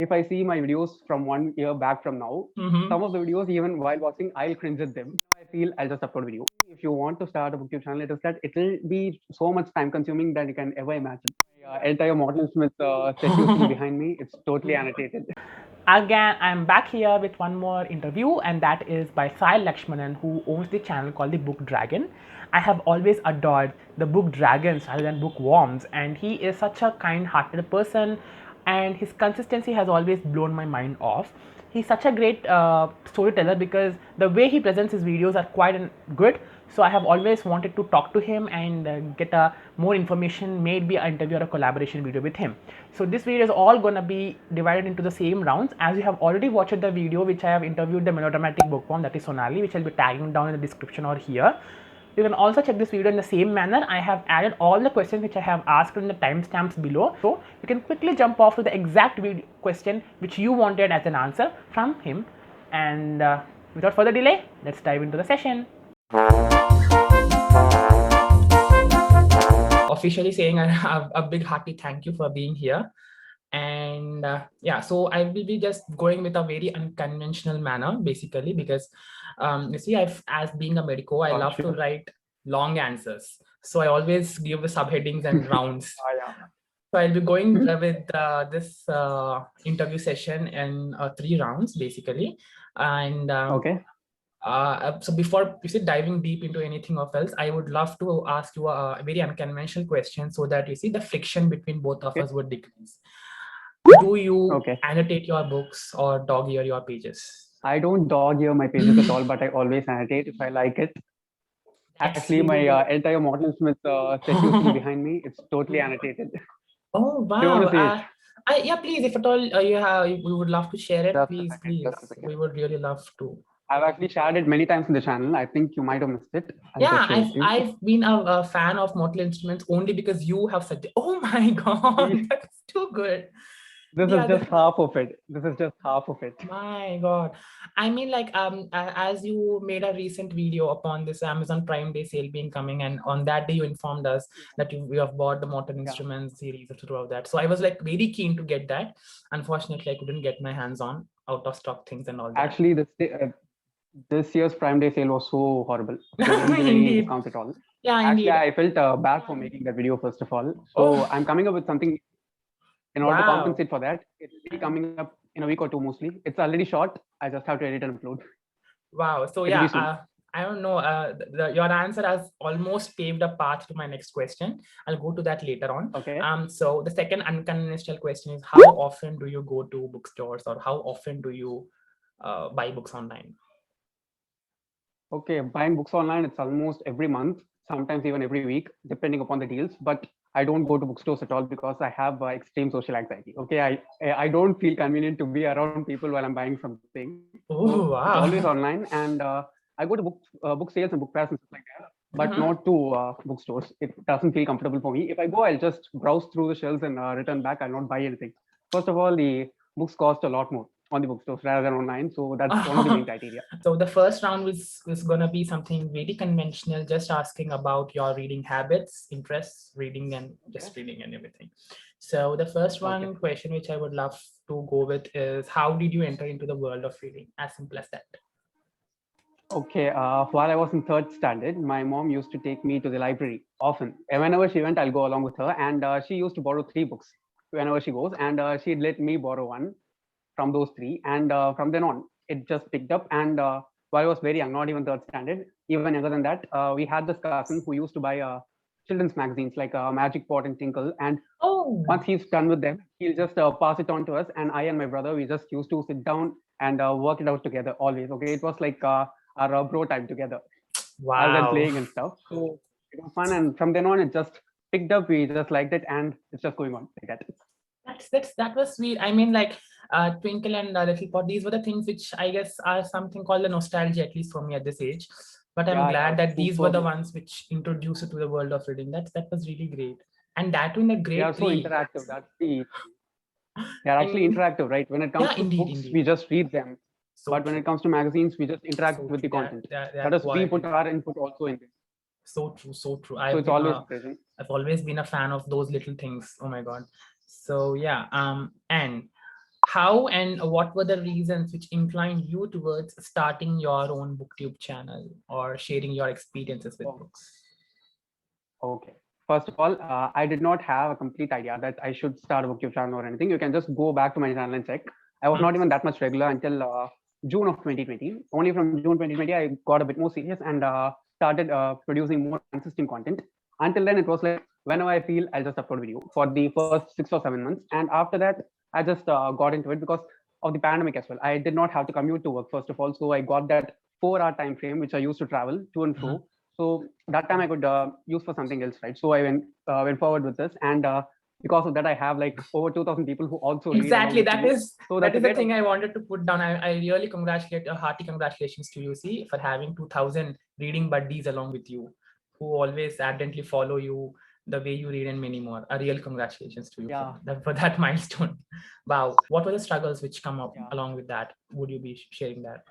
if I see my videos from 1 year back from now, some of the videos, even while watching, I'll cringe at them. I feel I'll just upload video. If you want to start a booktube channel, it is that it'll be so much time consuming than you can ever imagine. My entire model Smith set you see behind me, it's totally annotated. Again, I'm back here with one more interview, and that is by Sai Lakshmanan, who owns the channel called the Book Dragon. I have always adored the book dragons rather than bookworms, and he is such a kind-hearted person, and his consistency has always blown my mind off. He's such a great storyteller because the way he presents his videos are quite good. So I have always wanted to talk to him and get more information, maybe an interview or a collaboration video with him. So this video is all gonna be divided into the same rounds. As you have already watched the video which I have interviewed the melodramatic bookworm, that is Sonali, which I'll be tagging down in the description or here. You can also check this video in the same manner. I have added all the questions which I have asked in the timestamps below. So you can quickly jump off to the exact video question which you wanted as an answer from him. And without further delay, let's dive into the session. Officially saying a big hearty thank you for being here. And yeah, so I will be just going with a very unconventional manner, basically, because you see, as being a medico, I love to write long answers. So I always give the subheadings and rounds. So I'll be going with this interview session in 3 rounds, basically. And Okay. so before you see diving deep into anything of else, I would love to ask you a very unconventional question so that you see the friction between both of us would decrease. Do you annotate your books or dog ear your pages? I don't dog ear my pages at all, but I always annotate if I like it. Actually, my entire model Smith set you see behind me, it's totally annotated. Oh Do you want to see wow! it? Yeah, please, if at all we would love to share it, Just a please, second. please. Just a second. We would really love to. I've actually shared it many times in the channel. I think you might have missed it. Yeah, I've been a fan of Mortal Instruments only because you have said, oh my god, that's too good. This is just half of it. This is just half of it. My god, I mean, like as you made a recent video upon this Amazon Prime Day sale being coming, and on that day you informed us that you have bought the Mortal Instruments series throughout that. So I was like very keen to get that. Unfortunately, I couldn't get my hands on out of stock things and all that. Actually, this year's Prime Day sale was so horrible. There didn't give any discounts at all. Yeah, actually, indeed. I felt bad for making that video first of all. So I'm coming up with something in order to compensate for that. It's coming up in a week or two mostly. It's already short. I just have to edit and upload. Wow. So yeah, I don't know. Your answer has almost paved a path to my next question. I'll go to that later on. Okay. So the second unconventional question is, how often do you go to bookstores, or how often do you buy books online? Okay, buying books online, it's almost every month, sometimes even every week, depending upon the deals. But I don't go to bookstores at all because I have extreme social anxiety. Okay, I don't feel convenient to be around people while I'm buying something. Oh, wow. It's always online, and I go to book sales and book fairs and stuff like that, but not to bookstores. It doesn't feel comfortable for me. If I go, I'll just browse through the shelves and return back. I'll not buy anything. First of all, the books cost a lot more on the bookstores rather than online, so that's one of the main criteria. So the first round was gonna be something very conventional, just asking about your reading habits, interests, reading, and just reading and everything. So the first one question which I would love to go with is, how did you enter into the world of reading? As simple as that. Okay, while I was in 3rd standard, my mom used to take me to the library often. And whenever she went, I'll go along with her, and she used to borrow 3 books whenever she goes, and she'd let me borrow one from those 3, and from then on it just picked up. And while I was very young, not even 3rd standard, even younger than that, we had this cousin who used to buy children's magazines like Magic Pot and Tinkle, and once he's done with them, he'll just pass it on to us, and I and my brother, we just used to sit down and work it out together always. Okay, it was like our bro time together. Other than playing and stuff, so it was fun, and from then on it just picked up. We just liked it, and it's just going on like that. That was sweet. I mean, like Twinkle and Little Pot, these were the things which I guess are something called the nostalgia, at least for me at this age. But I'm glad that these were the ones which introduced you to the world of reading. That was really great. And that in a great They are so interactive. That's the they're actually interactive, right? When it comes to books, we just read them. But when it comes to magazines, we just interact with the content. That is, we put our input also in this. So true, so true. So it's always present. I've always been a fan of those little things. Oh my god. So yeah, and How and what were the reasons which inclined you towards starting your own booktube channel or sharing your experiences with Oh, books? okay. First of all, I did not have a complete idea that I should start a booktube channel or anything. You can just go back to my channel and check. I was not even that much regular until June of 2020. Only from June 2020, I got a bit more serious and started producing more consistent content. Until then, it was like whenever I feel, I'll just upload video for the first 6 or 7 months. And after that, I just got into it because of the pandemic as well. I did not have to commute to work, first of all. So I got that 4 hour time frame, which I used to travel to and fro. So that time I could use for something else, right? So I went forward with this, and because of that, I have like over 2,000 people who also read along Exactly. with me. So That that's a is the great. thing I wanted to put down. I really congratulate a hearty congratulations to you, see, for having 2,000 reading buddies along with you, who always ardently follow you the way you read and many more. A real congratulations to you Yeah, for that milestone. Wow. What were the struggles which come up yeah. along with that? Would you be sharing that?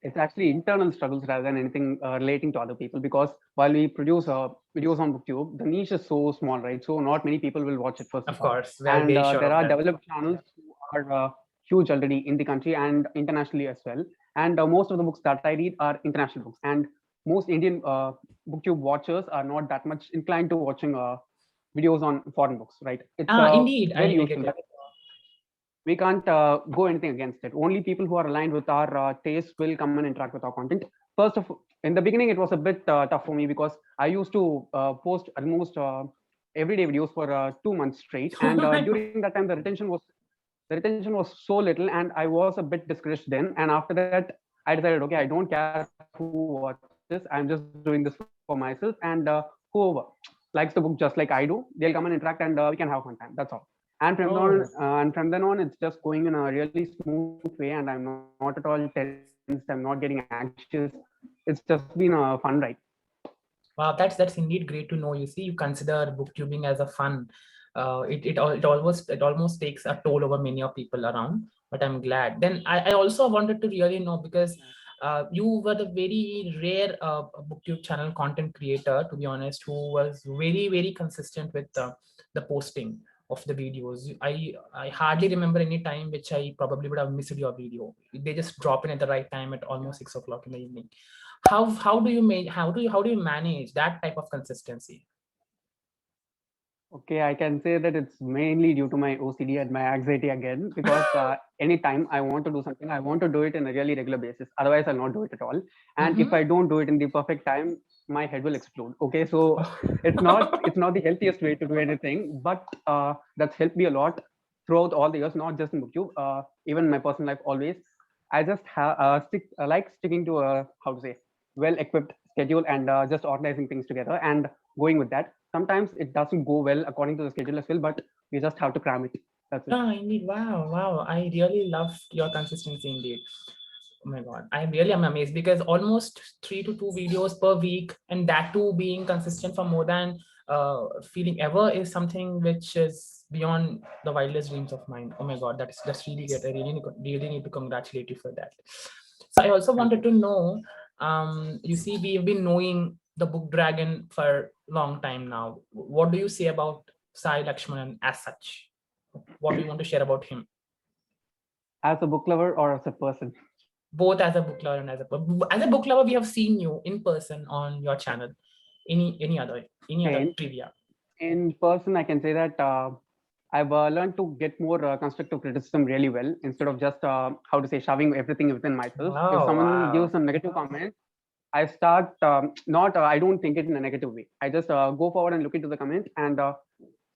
It's actually internal struggles rather than anything relating to other people, because while we produce videos on booktube, the niche is so small, right? So not many people will watch it, first Of of all. course, we're And very sure there of are that. developed channels who are huge already in the country and internationally as well. And most of the books that I read are international books, and most Indian booktube watchers are not that much inclined to watching videos on foreign books, right? It's Indeed, very I get usual it. that we can't go anything against it. Only people who are aligned with our taste will come and interact with our content. First of In the beginning, it was a bit tough for me because I used to post almost everyday videos for 2 months straight, and during that time, the retention was so little, and I was a bit discouraged then. And after that, I decided, okay, I don't care who watches. I'm just doing this for myself, and whoever likes the book just like I do, they'll come and interact, and we can have a fun time. That's all. Oh, And from then on, it's just going in a really smooth way, and I'm not at all tense. I'm not getting anxious. It's just been a fun ride. wow, that's indeed great to know. You see, you consider booktubing as a fun. It almost takes a toll over many of people around. But I'm glad. Then I also wanted to really know, because you were the very rare booktube channel content creator, to be honest, who was very consistent with the posting of the videos. I hardly remember any time which I probably would have missed your video. They just drop in at the right time at almost 6 o'clock in the evening. How do you manage that type of consistency? Okay, I can say that it's mainly due to my OCD and my anxiety again, because anytime I want to do something, I want to do it in a really regular basis. Otherwise, I'll not do it at all. And if I don't do it in the perfect time, my head will explode. Okay, so it's not the healthiest way to do anything, but that's helped me a lot throughout all the years, not just in booktube, even in my personal life. Always, I just like sticking to a, how to say, well equipped schedule, and just organizing things together and going with that. Sometimes it doesn't go well according to the schedule as well, but we just have to cram it. That's it. Yeah, indeed. Wow. I really love your consistency indeed. Oh my God. I really am amazed, because almost 3 to 2 videos per week, and that too being consistent for more than feeling ever, is something which is beyond the wildest dreams of mine. Oh my God, that's really good. I really need to congratulate you for that. So I also Thank wanted you. to know, you see, we've been knowing the book dragon for a long time now. What do you say about Sai Lakshmanan as such? What do you want to share about him? As a book lover or as a person? Both as a book lover and as a book lover, we have seen you in person on your channel. Any other Okay, trivia? in person, I can say that I've learned to get more constructive criticism really well, instead of just how to say, shoving everything within myself. If Oh someone gives wow. some negative comment, I start not I don't think it in a negative way. I just go forward and look into the comment and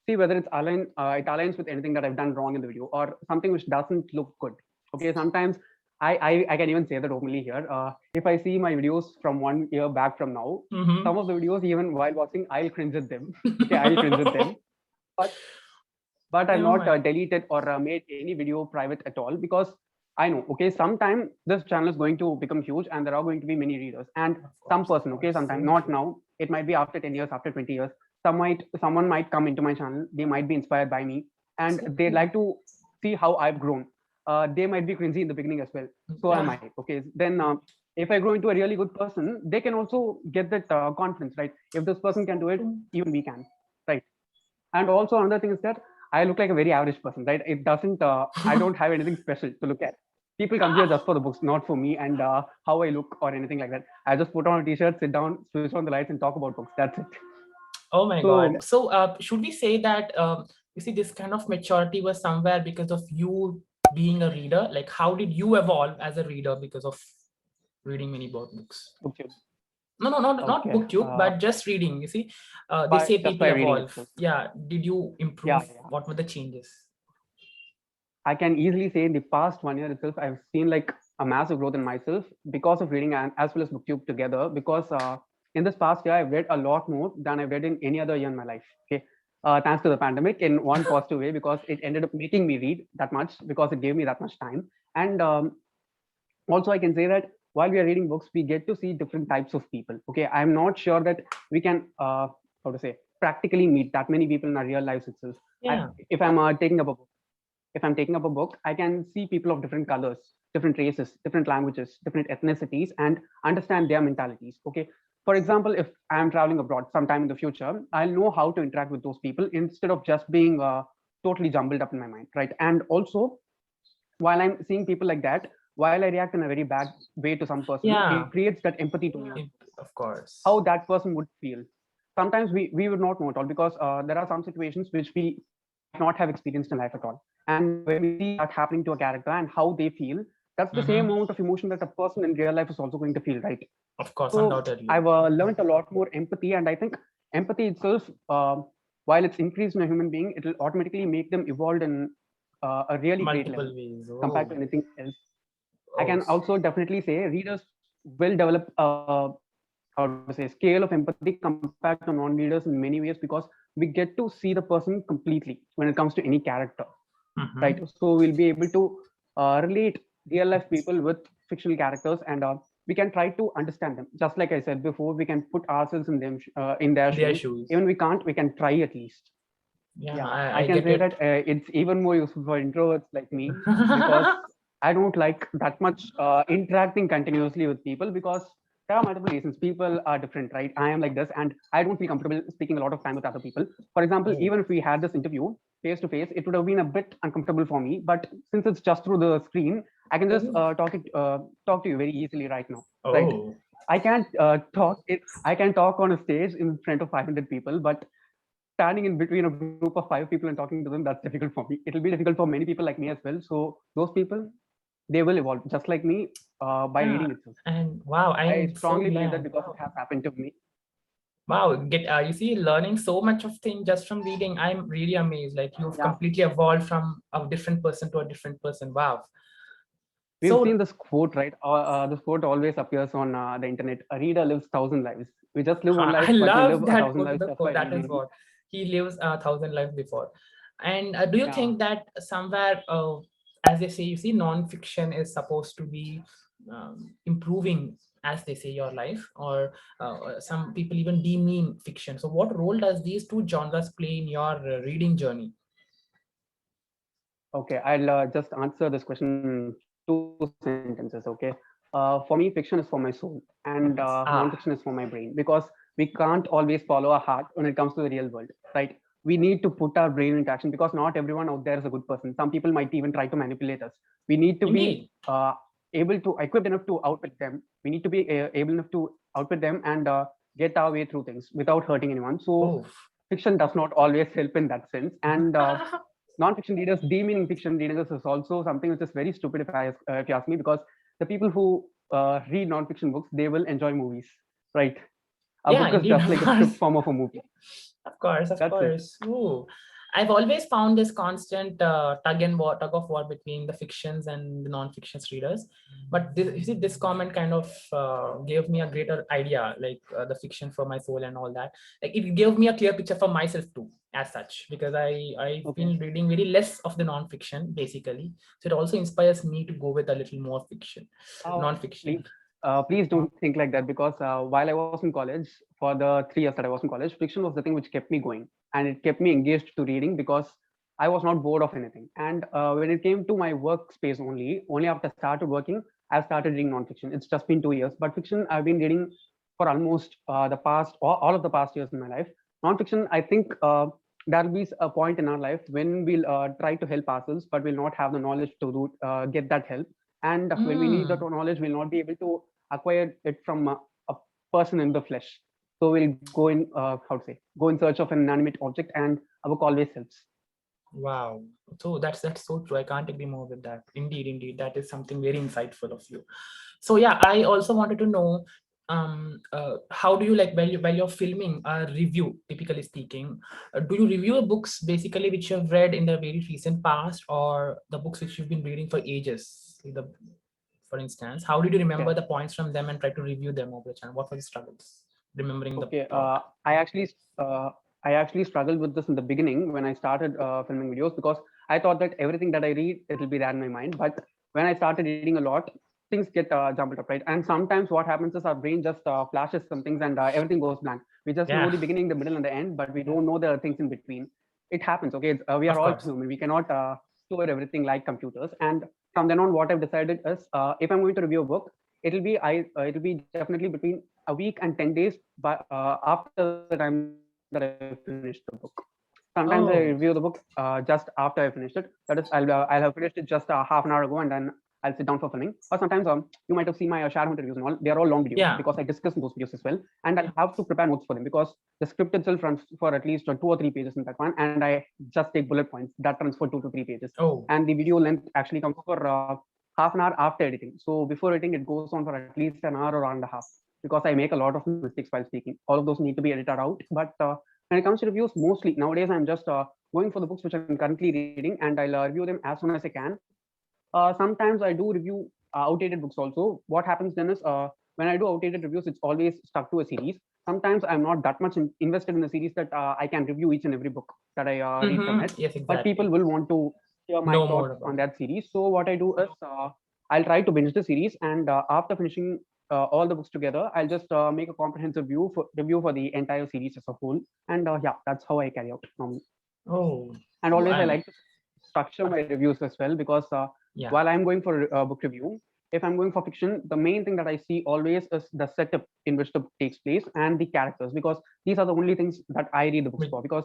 see whether it aligns with anything that I've done wrong in the video or something which doesn't look good. Okay, sometimes I can even say that openly here. If I see my videos from 1 year back from now, some of the videos, even while watching, I'll cringe at them. Okay, I'll cringe at them, but I've Oh not my. deleted or made any video private at all, because I know, okay, sometime this channel is going to become huge and there are going to be many readers. And some Of person, okay, course, sometime, so not true. now, it might be after 10 years, after 20 years, someone might come into my channel, they might be inspired by me, and So they'd true. like to see how I've grown. They might be cringy in the beginning as well. So am Yeah. I. Okay, then if I grow into a really good person, they can also get that confidence, right? If this person can do it, even we can, right? And also another thing is that I look like a very average person, right? It doesn't. I don't have anything special to look at. People come here just for the books, not for me and how I look or anything like that. I just put on a t-shirt, sit down, switch on the lights, and talk about books. That's it. Oh my So God. So, should we say that you see this kind of maturity was somewhere because of you being a reader? Like, how did you evolve as a reader because of reading many books? booktube. No, no, not Okay. booktube, but just reading. You see, they By say just by people reading evolve. itself. Yeah. Did you Yeah, improve? yeah. What were the changes? I can easily say in the past 1 year itself, I've seen like a massive growth in myself because of reading and as well as booktube together. Because in this past year, I've read a lot more than I've read in any other year in my life. Okay, thanks to the pandemic in one positive way because it ended up making me read that much because it gave me that much time. And also, I can say that while we are reading books, we get to see different types of people. Okay, I'm not sure that we can how to say practically meet that many people in our real lives itself. Yeah. If I'm taking up a book, if I'm taking up a book, I can see people of different colors, different races, different languages, different ethnicities, and understand their mentalities. Okay. For example, if I'm traveling abroad sometime in the future, I'll know how to interact with those people instead of just being totally jumbled up in my mind, right? And also, while I'm seeing people like that, while I react in a very bad way to some person, Yeah. it creates that empathy to me, Of course. how that person would feel. Sometimes we would not know at all because there are some situations which we might not have experienced in life at all. And when we see that happening to a character and how they feel, that's the same Mm-hmm. amount of emotion that a person in real life is also going to feel, right? Of course, So undoubtedly. I've learned a lot more empathy, and I think empathy itself, while it's increased in a human being, it will automatically make them evolved in a really great level Multiple ways. compared Oh. to anything else. I Oh. can also definitely say readers will develop how to say scale of empathy compared to non-readers in many ways because we get to see the person completely when it comes to any character, right? Mm-hmm. So we'll be able to relate real life people with fictional characters, and we can try to understand them. Just like I said before, we can put ourselves in them in their In their shoes. shoes. Even we can't, we can try at least. Yeah, Yeah, I I can get say it. that it's even more useful for introverts like me because I don't like that much interacting continuously with people because there are multiple reasons. People are different, right? I am like this, and I don't feel comfortable speaking a lot of time with other people. For example, Oh. even if we had this interview face to face, it would have been a bit uncomfortable for me. But since it's just through the screen, I can just Oh. talk to you very easily right now, right? Oh. I can't talk it. I can talk on a stage in front of 500 people, but standing in between a group of 5 people and talking to them, that's difficult for me. It'll be difficult for many people like me as well. So those people, they will evolve just like me by Yeah. reading itself. And wow, I I'm so strongly believe that glad. because it has happened to me. Wow, get you see, learning so much of things just from reading. I'm really amazed. Like you've Yeah, completely evolved from a different person to a different person. Wow. we've So seen this quote, right? This quote always appears on the internet. A reader lives 1,000 lives. We just live one I life, but we live love a that thousand quote. lives The just quote by that is reading. what he lives 1,000 lives before. And do you Yeah. think that somewhere, as they say, you see, non-fiction is supposed to be improving, as they say, your life, or some people even demean fiction. So, what role does these two genres play in your reading journey? Okay, I'll just answer this question in 2 sentences. Okay, for me, fiction is for my soul, and non-fiction is Ah, for my brain because we can't always follow our heart when it comes to the real world, right? We need to put our brain into action because not everyone out there is a good person. Some people might even try to manipulate us. We need to be indeed. able to equipped enough to outwit them. We need to be able enough to outwit them and get our way through things without hurting anyone. So Oh, fiction does not always help in that sense, and non-fiction readers demeaning fiction readers is also something which is very stupid if you ask me because the people who read non-fiction books, they will enjoy movies, right? A yeah, book is indeed, just of like a script course. form of a movie. Of course, of That's it. course. Ooh. I've always found this constant tug of war between the fictions and the non-fictions readers. But this, you see, this comment kind of gave me a greater idea, like the fiction for my soul and all that. Like it gave me a clear picture for myself too, as such, because I've Okay. been reading very less of the non-fiction basically. So it also inspires me to go with a little more fiction, non-fiction. Please, please don't think like that because while I was in college, for the 3 years that I was in college, fiction was the thing which kept me going and it kept me engaged to reading because I was not bored of anything. And when it came to my workspace only after I started working, I started reading non-fiction. It's just been 2 years, but fiction I've been reading for almost the past all of the past years in my life. Non-fiction, I think there'll be a point in our life when we'll try to help ourselves, but we'll not have the knowledge to get that help. And when we need that Mm. knowledge, we'll not be able to acquire it from a person in the flesh. So we'll go in, go in search of an inanimate object, and a book always helps. Wow. So that's so true. I can't agree more with that. Indeed, indeed. That is something very insightful of you. So yeah, I also wanted to know, how do you like while you're filming a review, typically speaking, do you review books basically which you've read in the very recent past, or the books which you've been reading for ages? For instance, how did you remember Okay. the points from them and try to review them over the channel? What were the struggles remembering the Okay. plot? I actually uh, I actually struggled with this in the beginning when I started filming videos, because I thought that everything that I read, it'll be there in my mind. But when I started reading a lot, things get jumbled up, right? And sometimes what happens is our brain just flashes some things, and everything goes blank. We just know Yeah, the beginning, the middle, and the end, but we don't know the things in between. It happens. Okay, we are of all course. human. We cannot store everything like computers. And from then on, what I've decided is, if I'm going to review a book, it'll be definitely between a week and 10 days, but after the time that I finish the book. Sometimes I review the book just Oh, after I finished it. That is, I'll have finished it just half an hour ago, and then I'll sit down for filming. Or sometimes you might have seen my share hunt reviews and all. They are all long videos because I yeah. discuss in those videos as well, and I'll have to prepare notes for them, because the script itself runs for at least 2 or 3 pages in that one, and I just take bullet points that runs for 2 to 3 pages, Oh, and the video length actually comes for half an hour after editing. So before editing, it goes on for at least an hour or hour and a half, because I make a lot of mistakes while speaking. All of those need to be edited out. But when it comes to reviews, mostly nowadays I'm just going for the books which I'm currently reading, and I'll review them as soon as I can. Sometimes I do review outdated books also. What happens then is, when I do outdated reviews, it's always stuck to a series. Sometimes I'm not that much invested in the series that I can review each and every book that I read from it. yes, But people exactly. will want to hear my Know more thoughts on about it. that series. So what I do is, I'll try to binge the series, and after finishing all the books together, I'll just make a comprehensive review for the entire series as a whole. And yeah, that's how I carry out normally. Oh, And always I and like to structure my reviews as well, because yeah. while I'm going for a book review, if I'm going for fiction, the main thing that I see always is the setup in which the book takes place and the characters, because these are the only things that I read the books With- for. Because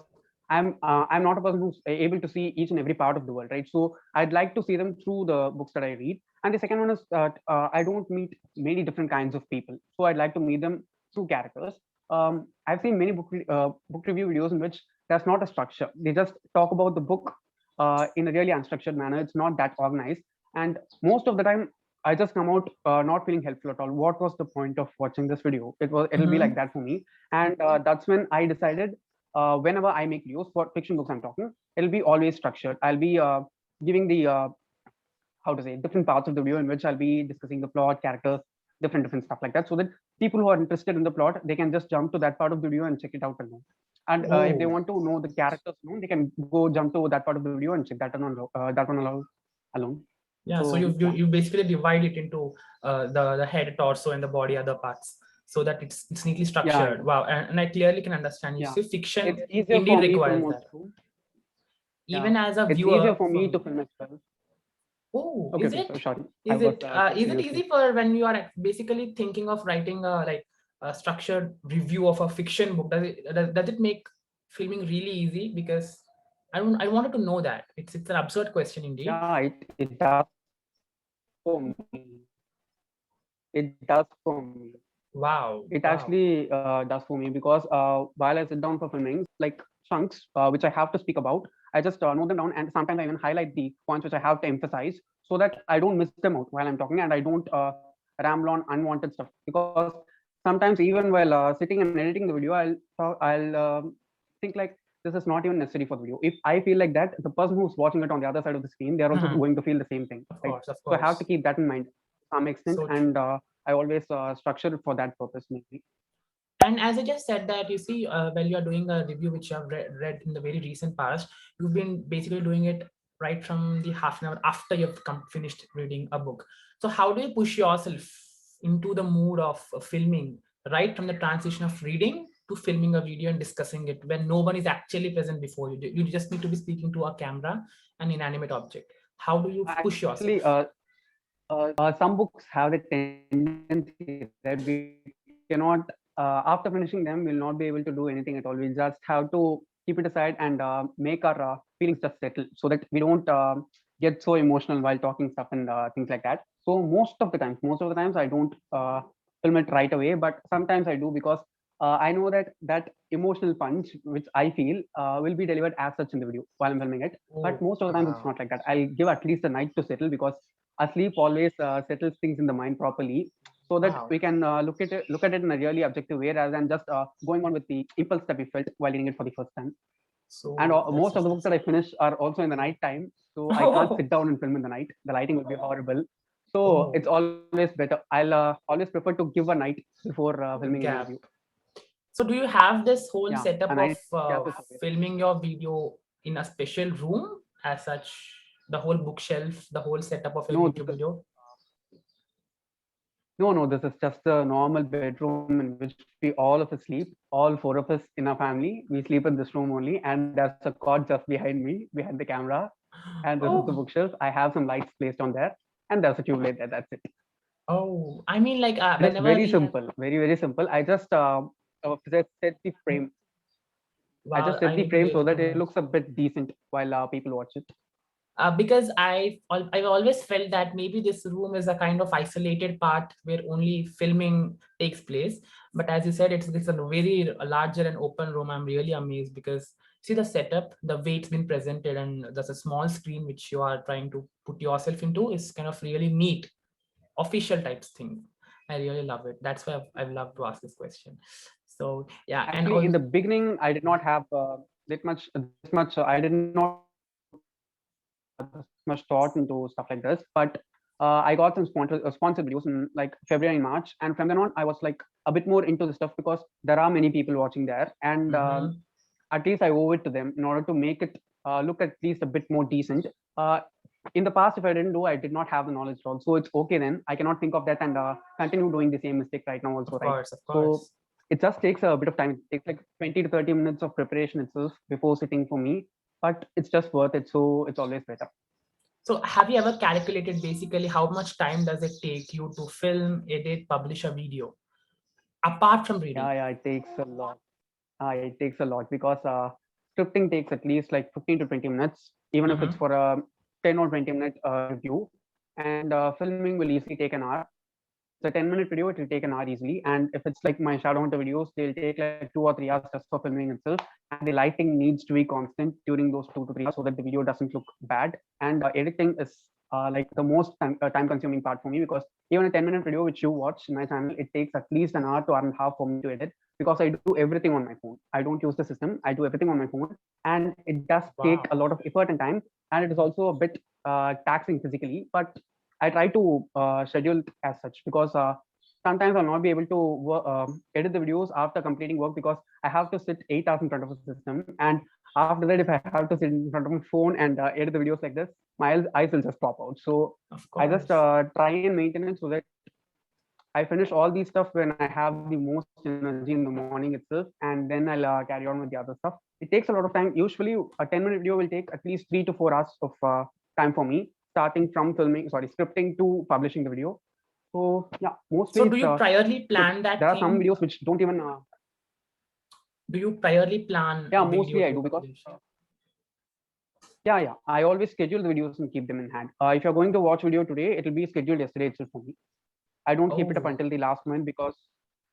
I'm not a person who's able to see each and every part of the world, right? So I'd like to see them through the books that I read. And the second one is that I don't meet many different kinds of people, so I'd like to meet them through characters. I've seen many book review videos in which there's not a structure. They just talk about the book in a really unstructured manner. It's not that organized, and most of the time, I just come out not feeling helpful at all. What was the point of watching this video? It'll be like Mhm. that for me, and that's when I decided. Whenever I make videos for fiction books, I'm talking, it'll be always structured. I'll be giving the how to say, different parts of the video in which I'll be discussing the plot, characters, different stuff like that, so that people who are interested in the plot, they can just jump to that part of the video and check it out alone. And if they Oh, want to know the characters alone, they can go jump to that part of the video and check that one alone. yeah. So So yeah, you basically divide it into the head, torso, and the body other parts, so that it's neatly yeah, structured. Wow, and I clearly can understand. You yeah. see, fiction It's easier indeed for me to requires move that. through. Yeah, Even as a it's easier viewer, for for me to me. film as well. Oh, Okay, is okay. So it? sorry, I was Is cutting it you short. easy for when you are basically thinking of writing a structured review of a fiction book? Does it make filming really easy? Because I wanted to know that. It's an absurd question indeed. Yeah, it does for me. It does for me. Wow, It wow. actually does for me, because while I sit down for filming, like chunks which I have to speak about, I just note them down, and sometimes I even highlight the points which I have to emphasize, so that I don't miss them out while I'm talking, and I don't ramble on unwanted stuff. Because sometimes even while sitting and editing the video, I'll think like, this is not even necessary for the video. If I feel like that, the person who's watching it on the other side of the screen, they're also Mhm. going to feel the same thing, Of right? course, of So I have to course. keep that in mind to some extent, So and true. I always structure it for that purpose, maybe. And as I just said that, you see, while you are doing a review which you have read in the very recent past, you've been basically doing it right from the half an hour after you've finished reading a book. So how do you push yourself into the mood of filming, right from the transition of reading to filming a video and discussing it when no one is actually present before you? You just need to be speaking to a camera, an inanimate object. How do you push Actually, yourself? some books have the tendency that we cannot, after finishing them, we'll not be able to do anything at all. We just have to keep keep it aside and make our feelings just settle so that we don't get so emotional while talking stuff and things like that. So most of the times I don't film it right away, but sometimes I do because I know that that emotional punch which I feel will be delivered as such in the video while I'm filming it. But Oh, most of the times it's wow. not like that. I'll give at least a night to settle because a sleep always settles things in the mind properly, so that Wow. we can look at it in a really objective way rather than just going on with the impulse that we felt while reading it for the first time. And So that's most of the books that I interesting. finish are also in the night time, so I can't Oh, sit down and film in the night. The lighting will be horrible. So it's oh, always better. I'll always prefer to give a night before filming any video. gap. So do you have this whole Yeah, a setup night of gap is always. filming your video in a special room as such? The whole bookshelf, the whole setup of your No, YouTube video? no, this is just a normal bedroom in which we all of us sleep. All four of us in our family, we sleep in this room only. And there's a cot just behind me, behind the camera. And this is the bookshelf. Oh, I have some lights placed on there, and there's a tube light there. That's it. oh. I mean, like Just very whenever we have, simple, very simple. I just set the frame. I wow, just set I the need to frame so really that it comment. looks a bit decent while people watch it. Because I've always felt that maybe this room is a kind of isolated part where only filming takes place. But as you said, it's a very larger and open room. I'm really amazed because see the setup, the way it's been presented, and there's a small screen which you are trying to put yourself into is kind of really neat, official types thing. I really love it. That's why I've loved to ask this question. So yeah, and Actually, in also the beginning, I did not have this much. I did not this much thought into stuff like this, but I got some sponsored videos in like February and March, and from then on, I was like a bit more into the stuff because there are many people watching there, and mhm. at least I owe it to them in order to make it look at least a bit more decent. Uh, in the past, if I didn't do, I did not have the knowledge at all. So it's okay then. I cannot think of that and continue doing the same mistake right now also, Of right? course, of So course. it just takes a bit of time. It takes like 20 to 30 minutes of preparation itself before sitting for me, but it's just worth it. So it's always better. So have you ever calculated basically how much time does it take you to film, edit, publish a video apart from reading? Yeah, it takes a lot. It takes a lot because scripting takes at least like 15 to 20 minutes, even if it's Mm-hmm. for a 10 or 20-minute review. And filming will easily take an hour. If it's a 10-minute video, it will take an hour easily. And if it's like my shadow hunter videos, they'll take like 2 or 3 hours just for filming itself. And the lighting needs to be constant during those 2 to 3 hours so that the video doesn't look bad. And editing is like the most time consuming part for me because even a 10-minute video which you watch in my channel, it takes at least an hour to hour and a half for me to edit because I do everything on my phone. I don't use the system. I do everything on my phone, and it does take a Wow. lot of effort and time, and it is also a bit taxing physically. But I try to schedule it as such because sometimes I'll not be able to edit the videos after completing work because I have to sit 8 hours in front of a system, and after that, if I have to sit in front of my phone and edit the videos like this, my eyes will just pop out. So Of I just course. try and maintain it so that I finish all these stuff when I have the most energy in the morning itself, and then I'll carry on with the other stuff. It takes a lot of time. Usually, a 10-minute video will take at least 3 to 4 hours of time for me, starting from scripting to publishing the video. So yeah, mostly So do it's you priorly script. plan There that are some thing? videos which don't even. Do you priorly plan Yeah, a mostly video I to do because publish? yeah. I always schedule the videos and keep them in hand. If you're going to watch video today, it will be scheduled yesterday itself for me. I don't keep it up Oh. until the last moment because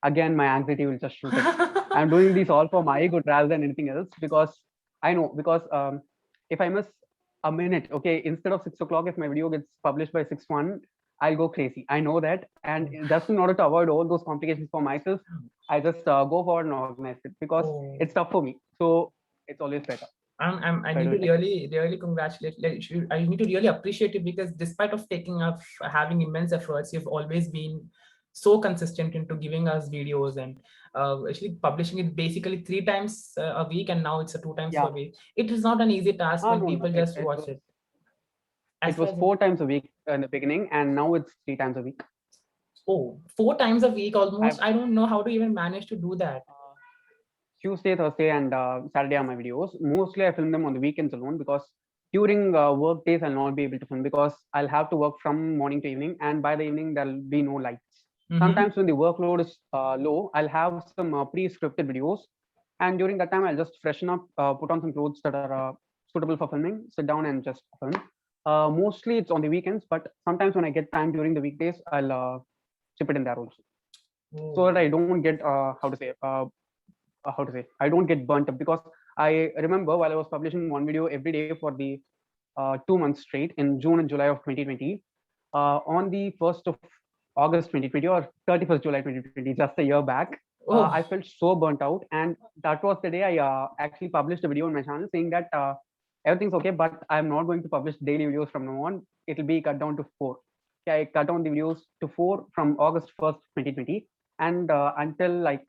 again my anxiety will just shoot it. I'm doing this all for my good rather than anything else because I know because if I miss a minute, okay, instead of 6 o'clock, if my video gets published by 6:01, I'll go crazy. I know that, and just in order to avoid all those complications for myself, I just go forward and organize it because Oh. it's tough for me. So it's always better I if I need do to it like this. really congratulate you. I need to really appreciate you because despite of taking up having immense efforts, you've always been so consistent into giving us videos and actually publishing it basically 3 times a week, and now it's a 2 times Yeah. a week. It is not an easy task when No. people just watch it. As It far was as 4 times a week in the beginning, and now it's 3 times a week. 4 times a week almost. I've I don't know how to even manage to do that. Tuesday, Thursday, and Saturday are my videos. Mostly, I film them on the weekends alone because during work days, I'll not be able to film because I'll have to work from morning to evening, and by the evening, there'll be no lights. Mm-hmm. Sometimes when the workload is low, I'll have some pre-scripted videos And during that time, I'll just freshen up, put on some clothes that are suitable for filming, sit down and just film. Mostly it's on the weekends, but sometimes when I get time during the weekdays, I'll chip it in there also, so that I don't get I don't get burnt up, because I remember while I was publishing one video every day for the 2 months straight in June and July of 2020. On the 1st of August 2020 or 31st July 2020, just a year back, I felt so burnt out, and that was the day I actually published a video on my channel saying that everything's okay, but I'm not going to publish daily videos from now on. It'll be cut down to 4. Okay, I cut down the videos to 4 from August 1st, 2020, and until like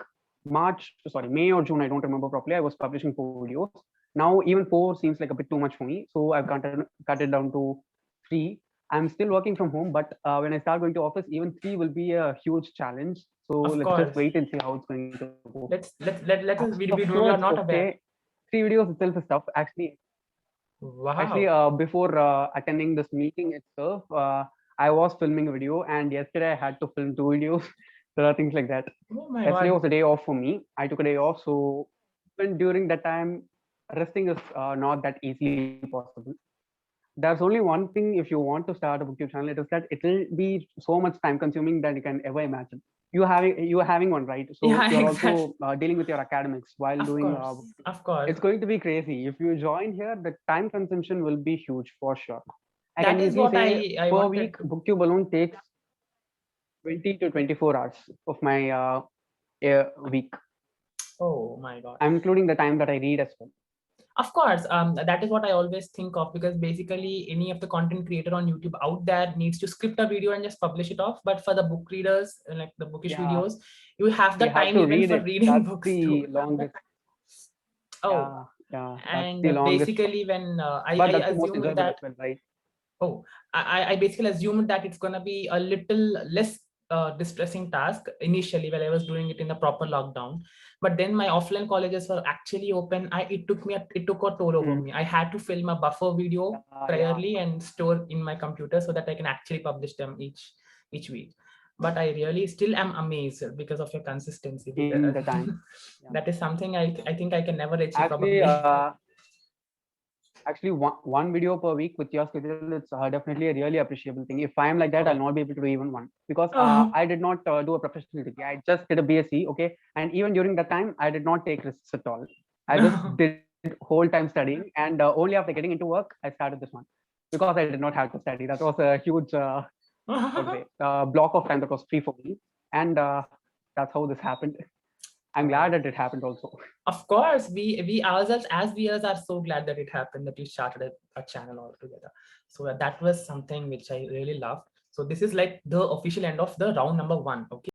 May or June, I don't remember properly, I was publishing 4 videos. Now even 4 seems like a bit too much for me, so I've cut it down to 3. I'm still working from home, but when I start going to office, even 3 will be a huge challenge. So let's just wait and see how it's going to go. Let us we are not aware. 3 videos itself is tough. Actually, before attending this meeting itself, I was filming a video, and yesterday I had to film 2 videos. There are things like that. Yesterday was a day off for me. I took a day off, so even during that time, resting is not that easily possible. There's only one thing, if you want to start a booktube channel, it is that it will be so much time consuming than you can ever imagine. You are having one, right? So you're also dealing with your academics while doing of course, it's going to be crazy. If you join here, the time consumption will be huge for sure. That is what I per week, booktube alone takes 20 to 24 hours of my week. Oh my god. I'm including the time that I read as well. Of course, that is what I always think of, because basically any of the content creator on YouTube out there needs to script a video and just publish it off. But for the book readers, like the bookish videos, you have the time even for reading books too. Longest. And basically when I assume that well, right? I basically assumed that it's gonna be a little less distressing task initially while I was doing it in the proper lockdown. But then my offline colleges were actually open. It took a toll over me. I had to film a buffer video priorly and store in my computer so that I can actually publish them each week. But I really still am amazed because of your consistency. In the time. That is something I think I can never achieve probably. Actually, one video per week with your schedule, it's definitely a really appreciable thing. If I am like that, I'll not be able to do even one, because I did not do a professional degree. I just did a BSc, okay? And even during that time, I did not take risks at all. I just did whole time studying, and only after getting into work, I started this one, because I did not have to study. That was a huge block of time that was free for me, and that's how this happened. I'm glad that it happened also. Of course, we ourselves as viewers are so glad that it happened, that you started a channel altogether. So that was something which I really loved. So this is like the official end of the round number 1. Okay.